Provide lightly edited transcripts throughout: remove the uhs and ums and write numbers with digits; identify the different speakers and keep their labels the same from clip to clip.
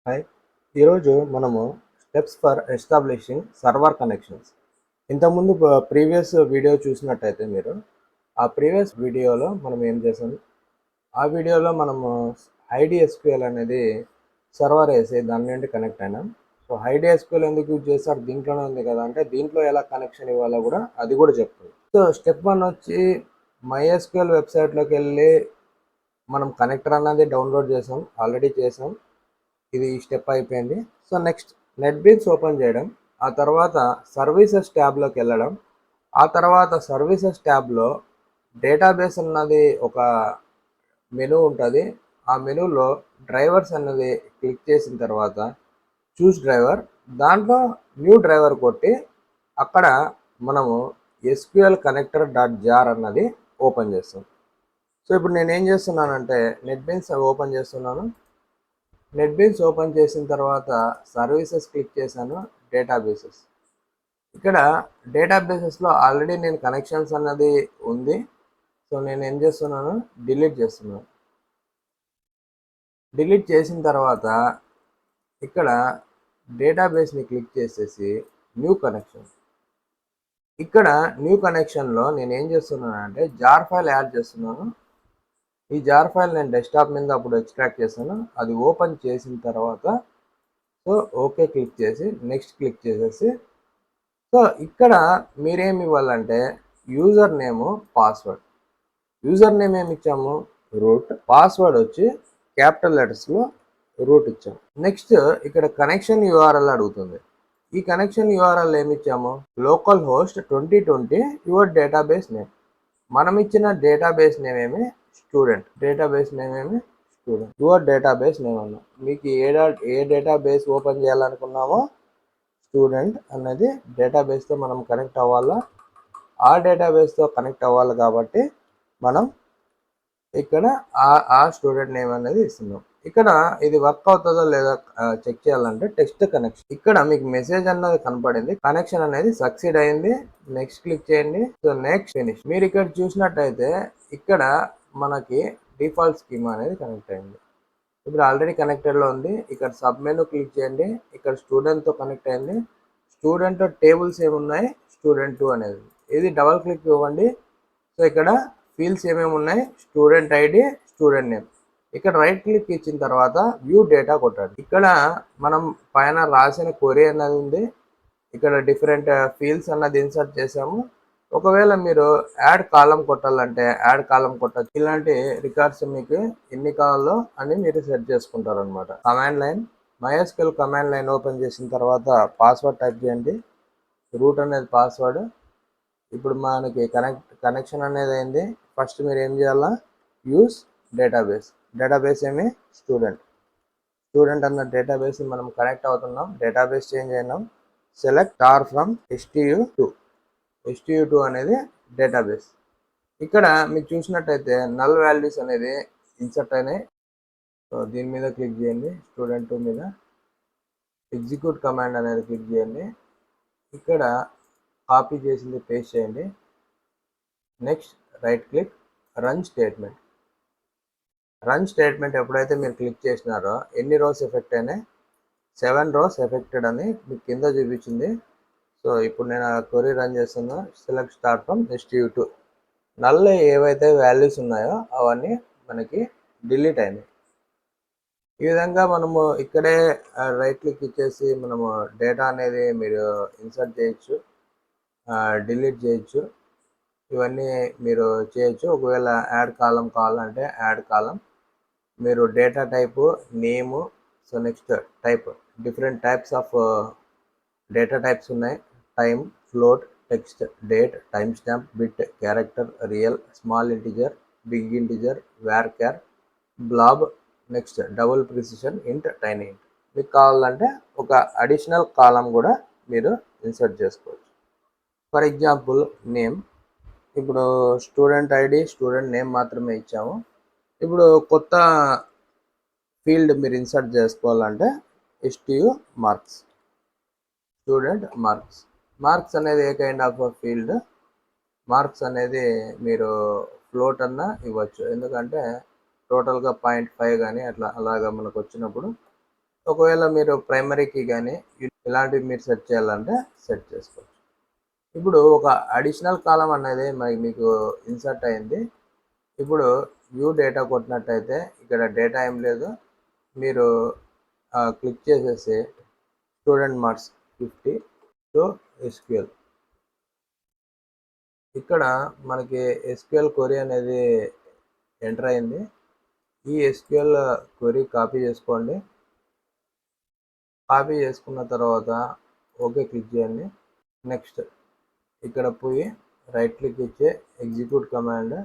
Speaker 1: Hi! ఈరోజు మనము steps for establishing server connections. ఇంతకుముందు ప్రీవియస్ వీడియో చూసినట్టయితే మీరు, ఆ ప్రీవియస్ వీడియోలో మనం ఏం చేసాం, ఆ వీడియోలో మనము ఐడీఎస్క్యూఎల్ అనేది సర్వర్ వేసి దాని నుండి కనెక్ట్ అయినాం. సో ఐడీఎస్క్యూఎల్ ఎందుకు యూజ్ చేస్తారు, దీంట్లోనే ఉంది కదా అంటే దీంట్లో ఎలా కనెక్షన్ ఇవ్వాలో కూడా అది కూడా చెప్తుంది. సో స్టెప్ 1 వచ్చి మైఎస్క్యూఎల్ వెబ్సైట్లోకి వెళ్ళి మనం కనెక్టర్ అన్నది డౌన్లోడ్ చేసాం, ఆల్రెడీ చేసాం. ఇది స్టెప్ అయిపోయింది. సో నెక్స్ట్ నెట్బీన్స్ ఓపెన్ చేయడం, ఆ తర్వాత సర్వీసెస్ ట్యాబ్లోకి వెళ్ళడం, ఆ తర్వాత సర్వీసెస్ ట్యాబ్లో డేటాబేస్ అన్నది ఒక మెనూ ఉంటుంది. ఆ మెనూలో డ్రైవర్స్ అన్నది క్లిక్ చేసిన తర్వాత చూస్ డ్రైవర్, దాంట్లో న్యూ డ్రైవర్ కొట్టి అక్కడ మనము ఎస్క్యూఎల్ కనెక్టర్ డాట్ జార్ అన్నది ఓపెన్ చేస్తాం. సో ఇప్పుడు నేను ఏం చేస్తున్నానంటే నెట్బీన్స్ ఓపెన్ చేస్తున్నాను. నెట్బీన్స్ ఓపెన్ చేసిన తర్వాత సర్వీసెస్ క్లిక్ చేశాను, డేటాబేసెస్. ఇక్కడ డేటాబేసెస్లో ఆల్రెడీ నేను కనెక్షన్స్ అన్నది ఉంది. సో నేను ఏం చేస్తున్నాను, డిలీట్ చేస్తున్నాను. డిలీట్ చేసిన తర్వాత ఇక్కడ డేటాబేస్ని క్లిక్ చేసేసి న్యూ కనెక్షన్. ఇక్కడ న్యూ కనెక్షన్లో నేను ఏం చేస్తున్నాను అంటే జార్ ఫైల్ యాడ్ చేస్తున్నాను. ఈ జార్ ఫైల్ నేను డెస్క్టాప్ మీద అప్పుడు ఎక్స్ట్రాక్ట్ చేశాను. అది ఓపెన్ చేసిన తర్వాత సో ఓకే క్లిక్ చేసి నెక్స్ట్ క్లిక్ చేసేసి, సో ఇక్కడ మీరేమి ఇవ్వాలంటే user name, password. User name ఏమి ఇచ్చాము, రూట్. పాస్వర్డ్ వచ్చి క్యాపిటల్ లెటర్స్లో రూట్ ఇచ్చాము. నెక్స్ట్ ఇక్కడ కనెక్షన్ యూఆర్ఎల్ అడుగుతుంది. ఈ కనెక్షన్ యూఆర్ఎల్ ఏమి ఇచ్చాము, local host 2020 your database name. మనం ఇచ్చిన డేటాబేస్ నేమ్ ఏమి, స్టూడెంట్. డేటాబేస్ నేమ్ ఏమి, స్టూడెంట్. యువర్ డేటాబేస్ నేమ్ అన్నాం. మీకు ఏ డేటాబేస్ ఓపెన్ చేయాలనుకున్నామో స్టూడెంట్ అన్నది డేటాబేస్తో మనం కనెక్ట్ అవ్వాలా, ఆ డేటాబేస్తో కనెక్ట్ అవ్వాలి కాబట్టి మనం ఇక్కడ ఆ స్టూడెంట్ నేమ్ అనేది ఇస్తున్నాం. ఇక్కడ ఇది వర్క్ అవుతుందో లేదా చెక్ చేయాలంటే టెక్స్ట్ కనెక్షన్. ఇక్కడ మీకు మెసేజ్ అన్నది కనపడింది, కనెక్షన్ అనేది సక్సీడ్ అయింది. నెక్స్ట్ క్లిక్ చేయండి. So next finish. మీరు ఇక్కడ చూసినట్టయితే ఇక్కడ మనకి డిఫాల్ట్ స్కీమా అనేది కనెక్ట్ అయింది. ఇప్పుడు ఆల్రెడీ కనెక్టెడ్లో ఉంది. ఇక్కడ సబ్ మెనూ క్లిక్ చేయండి. ఇక్కడ స్టూడెంట్తో కనెక్ట్ అయింది. స్టూడెంట్ టేబుల్స్ ఏమున్నాయి, స్టూడెంట్ 2 అనేది. ఇది డబల్ క్లిక్ ఇవ్వండి. సో ఇక్కడ ఫీల్డ్స్ ఏమేమి ఉన్నాయి, స్టూడెంట్ ఐడి, స్టూడెంట్ నేమ్. ఇక్కడ రైట్ క్లిక్ ఇచ్చిన తర్వాత వ్యూ డేటా కొట్టండి. ఇక్కడ మనం పైన రాసిన క్వరీ అన్నది ఉంది. ఇక్కడ డిఫరెంట్ ఫీల్డ్స్ అన్నది ఇన్సర్ట్ చేసాము. ఒకవేళ మీరు యాడ్ కాలం కొట్టాలంటే యాడ్ కాలం కొట్టచ్చు. ఇలాంటి రికార్డ్స్ మీకు ఎన్ని కావాలో అని మీరు సెట్ చేసుకుంటారు అనమాట. Command line, MySQL command line open చేసిన తర్వాత పాస్వర్డ్ టైప్ చేయండి. రూట్ అనేది పాస్వర్డ్. ఇప్పుడు మనకి కనెక్షన్ అనేది అయింది. ఫస్ట్ మీరు ఏం చేయాలా, యూస్ డేటాబేస్. డేటాబేస్ ఏమి, స్టూడెంట్ అన్న డేటాబేస్ మనం కనెక్ట్ అవుతున్నాం. డేటాబేస్ చేంజ్ అయినాం. సెలెక్ట్ స్టార్ ఫ్రమ్ STU2 అనేది డేటాబేస్. ఇక్కడ మీకు చూసినట్టయితే నల్ వాల్యూస్ అనేది ఇన్సర్ట్ అయినాయి. సో దీని మీద క్లిక్ చేయండి. స్టూడెంట్ 2 మీద ఎగ్జిక్యూట్ కమాండ్ అనేది క్లిక్ చేయండి. ఇక్కడ కాపీ చేసింది పేస్ట్ చేయండి. Next right click, run statement. Run statement ఎప్పుడైతే మీరు క్లిక్ చేసినారో ఎన్ని రోస్ ఎఫెక్ట్ అయినాయి, 7 రోస్ ఎఫెక్టెడ్ అని మీకు కింద చూపించింది. సో ఇప్పుడు నేను ఆ క్వరీ రన్ చేస్తున్నా. Select start from STU2. Null ఏవైతే వాల్యూస్ ఉన్నాయో అవన్నీ మనకి డిలీట్ అయినాయి. ఈ విధంగా మనము ఇక్కడే రైట్ క్లిక్ ఇచ్చేసి మనము డేటా అనేది మీరు ఇన్సర్ట్ చేయొచ్చు, డిలీట్ చేయొచ్చు, ఇవన్నీ మీరు చేయొచ్చు. ఒకవేళ యాడ్ కాలం కావాలంటే యాడ్ కాలం, మీరు data type, name. So next type, different types of data types ఉన్నాయి. Time, float, text, date, time stamp, bit, character, real, small integer, big integer, varchar, blob, next double precision, int, tiny int. మీకు కావాలంటే ఒక additional కాలం కూడా మీరు insert చేసుకోవచ్చు. For example name. ఇప్పుడు student ID, student name మాత్రమే ఇచ్చాము. ఇప్పుడు కొత్త ఫీల్డ్ మీరు ఇన్సర్ట్ చేసుకోవాలంటే STU marks, student marks. Marks అనేది ఏ కైండ్ ఆఫ్ ఫీల్డ్. మార్క్స్ అనేది మీరు ఫ్లోట్ అన్నా ఇవ్వచ్చు, ఎందుకంటే టోటల్గా 0.5 కానీ అలాగా మనకు వచ్చినప్పుడు ఒకవేళ మీరు ప్రైమరీకి కానీ ఇలాంటివి మీరు సెట్ చేయాలంటే సెట్ చేసుకోవచ్చు. ఇప్పుడు ఒక అడిషనల్ కాలం అనేది మీకు ఇన్సర్ట్ అయింది. ఇప్పుడు వ్యూ డేటా కొట్టినట్టయితే ఇక్కడ డేటా ఏం లేదు. మీరు క్లిక్ చేసేసి స్టూడెంట్ మార్క్స్ 50 టు ఎస్క్యూఎల్. ఇక్కడ మనకి ఎస్క్యూఎల్ క్వరీ అనేది ఎంటర్ అయింది. ఈ ఎస్క్యూఎల్ క్వరీ కాపీ చేసుకోండి. కాపీ చేసుకున్న తర్వాత ఓకే క్లిక్ చేయండి. నెక్స్ట్ ఇక్కడ పోయి రైట్ క్లిక్ ఇచ్చి execute command,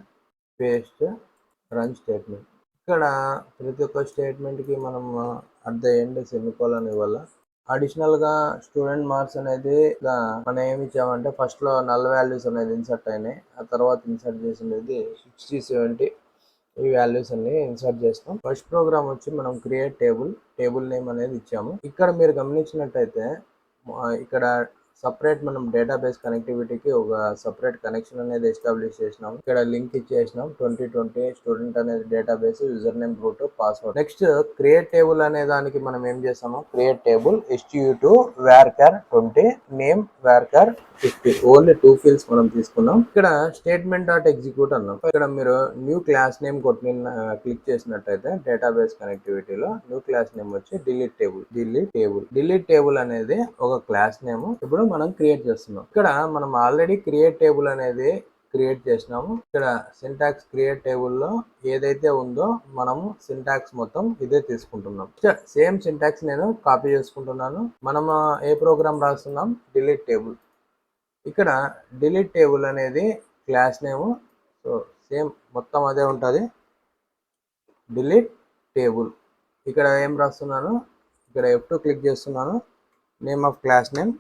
Speaker 1: paste, run statement. ఇక్కడ ప్రతి ఒక్క స్టేట్మెంట్కి మనం అట్ ద ఎండ్ సెమికోలన్ ఇవ్వాలి. అడిషనల్గా స్టూడెంట్ మార్క్స్ అనేది మనం ఏమి ఇచ్చామంటే ఫస్ట్లో నల్ వాల్యూస్ అనేది ఇన్సర్ట్ అయినాయి. ఆ తర్వాత ఇన్సర్ట్ చేసినది 60, 70 ఈ వాల్యూస్ అన్ని ఇన్సర్ట్ చేస్తాం. ఫస్ట్ ప్రోగ్రామ్ వచ్చి మనం క్రియేట్ టేబుల్ నేమ్ అనేది ఇచ్చాము. ఇక్కడ మీరు గమనించినట్టయితే ఇక్కడ సపరేట్ మనం డేటాబేస్ కనెక్టివిటీకి ఒక సపరేట్ కనెక్షన్ అనేది ఎస్టాబ్లిష్ చేసినాం. ఇక్కడ లింక్ ఇచ్చేసినాం 2020 స్టూడెంట్ అనేది database, user name, root, password. Next create table అనే దానికి మనం ఏం చేస్తాము, create table stu2 varchar 20 name varchar 50 only 2 fields మనం తీసుకున్నాం. ఇక్కడ స్టేట్మెంట్ డాట్ ఎగ్జిక్యూట్ అన్నాం. ఇక్కడ మీరు న్యూ క్లాస్ నేమ్ క్లిక్ చేసినట్టయితే డేటాబేస్ కనెక్టివిటీలో న్యూ క్లాస్ నేమ్ వచ్చి డిలీట్ టేబుల్ అనేది ఒక క్లాస్ నేమ్ ఇప్పుడు మనం క్రియేట్ చేస్తున్నాం. ఇక్కడ మనం ఆల్రెడీ క్రియేట్ టేబుల్ అనేది క్రియేట్ చేసినాము. ఇక్కడ సింటాక్స్ క్రియేట్ టేబుల్లో ఏదైతే ఉందో మనము సింటాక్స్ మొత్తం ఇదే తీసుకుంటున్నాం. సేమ్ సింటాక్స్ నేను కాపీ చేసుకుంటున్నాను. మనం ఏ ప్రోగ్రామ్ రాస్తున్నాం, డిలీట్ టేబుల్. ఇక్కడ డిలీట్ టేబుల్ అనేది క్లాస్ నేమ్. సో సేమ్ మొత్తం అదే ఉంటుంది, డిలీట్ టేబుల్. ఇక్కడ ఏం రాస్తున్నాను, ఇక్కడ F2 క్లిక్ చేస్తున్నాను, నేమ్ ఆఫ్ క్లాస్ నేమ్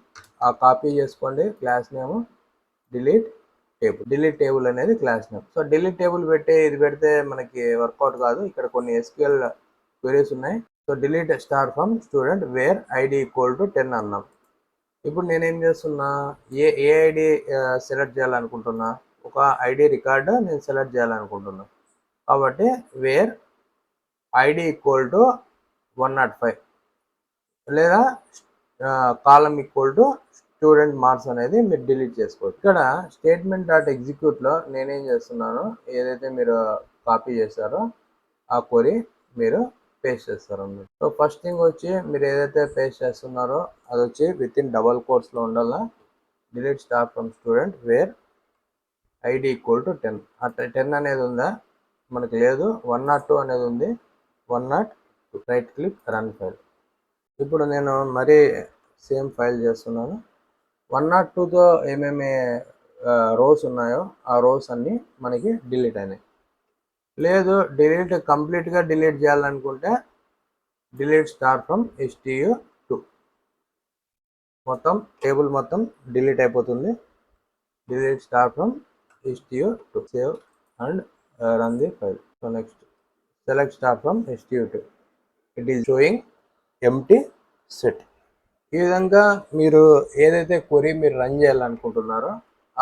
Speaker 1: ఆ కాపీ చేసుకోండి. క్లాస్ నేమ్ డిలీట్ టేబుల్ అనేది class name. So delete table ఇది పెడితే మనకి వర్కౌట్ కాదు. ఇక్కడ కొన్ని SQL క్వెరీస్ ఉన్నాయి. So delete star from student where ID equal to 10 అన్నాం. ఇప్పుడు నేనేం చేస్తున్నా, ఏ ఐడి సెలెక్ట్ చేయాలనుకుంటున్నా, ఒక ఐడి రికార్డు నేను సెలెక్ట్ చేయాలనుకుంటున్నా. కాబట్టి వేర్ ఐడి ఈక్వల్ టు 105 లేదా కాలం ఈక్వల్ టు స్టూడెంట్ మార్క్స్ అనేది మీరు డిలీట్ చేసుకోవచ్చు. ఇక్కడ స్టేట్మెంట్ డాట్ ఎగ్జిక్యూట్లో నేనేం చేస్తున్నాను, ఏదైతే మీరు కాపీ చేశారో ఆ క్వరీ మీరు పేస్ట్ చేస్తారు అన్నమాట. సో ఫస్ట్ థింగ్ వచ్చి మీరు ఏదైతే పేస్ట్ చేస్తున్నారో అది వచ్చి విత్ ఇన్ డబల్ కోట్స్లో ఉండాలా. Delete star from student where ID equal to 10. అట్లా 10 అనేది ఉందా, మనకు లేదు. 102 అనేది ఉంది, 102. Right click, run file. ఇప్పుడు నేను మరీ సేమ్ ఫైల్ చేస్తున్నాను. 102తో ఏమేమి రోస్ ఉన్నాయో ఆ రోస్ అన్నీ మనకి డిలీట్ అయినాయి. లేదు కంప్లీట్గా డిలీట్ చేయాలనుకుంటే డిలీట్ స్టార్ ఫ్రమ్ stu2. మొత్తం టేబుల్ మొత్తం డిలీట్ అయిపోతుంది. Delete star from stu2. Save and run the file. So next select star from stu2. It is showing empty set. ఈ విధంగా మీరు ఏదైతే క్వరీ మీరు రన్ చేయాలనుకుంటున్నారో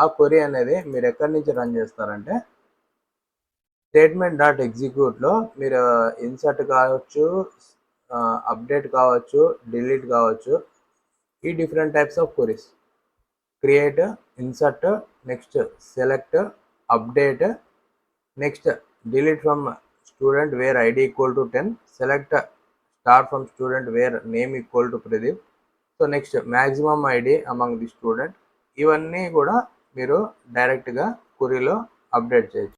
Speaker 1: ఆ క్వరీ అనేది మీరు ఎక్కడి నుంచి రన్ చేస్తారంటే స్టేట్మెంట్ డాట్ ఎగ్జిక్యూట్లో మీరు ఇన్సర్ట్ కావచ్చు, అప్డేట్ కావచ్చు, డిలీట్ కావచ్చు. ఈ different types of queries create, insert, next select, update, next delete from student where ID equal to 10, select star from student where name equal to Pradeep. So next maximum ID among the student. ఇవన్నీ కూడా మీరు డైరెక్ట్గా క్వరీలో update చేయొచ్చు.